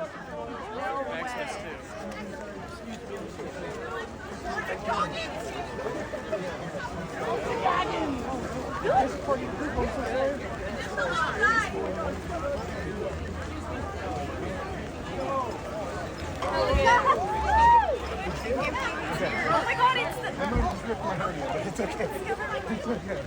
Access to. Oh my god, it's the... I might just rip my hernia, but it's okay. It's okay.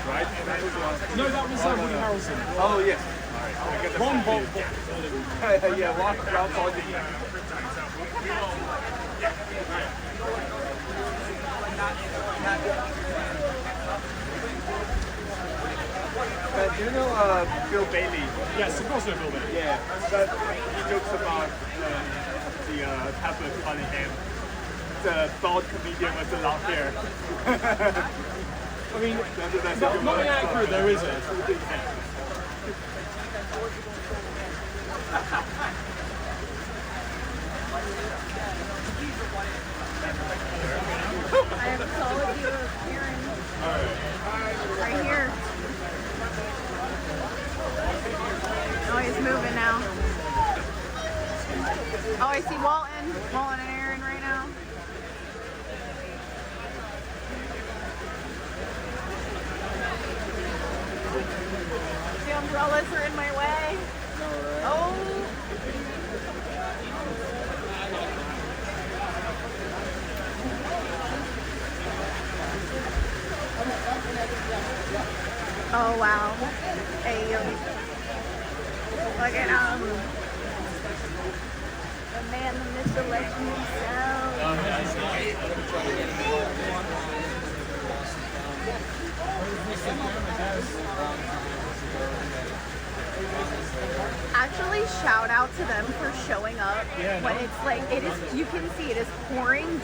Right? No, that was Woody Harrelson. Oh, yes. Ron Bolt. Yeah, Ron Bolt. Do you know Bill Bailey? Yes, of course I know Bill Bailey. Yeah, but he jokes about the tablet calling him the bald comedian with the long hair. I mean, that's not inaccurate though, is it? I have a solid view of Karen. Right here. Oh, he's moving now. Oh, I see Walton and Aaron right now. The umbrellas are in my way. Oh. Oh wow. Hey, look at the man, the myth, the legend himself. Actually, shout out to them for showing up when it's like, it is, you can see it is pouring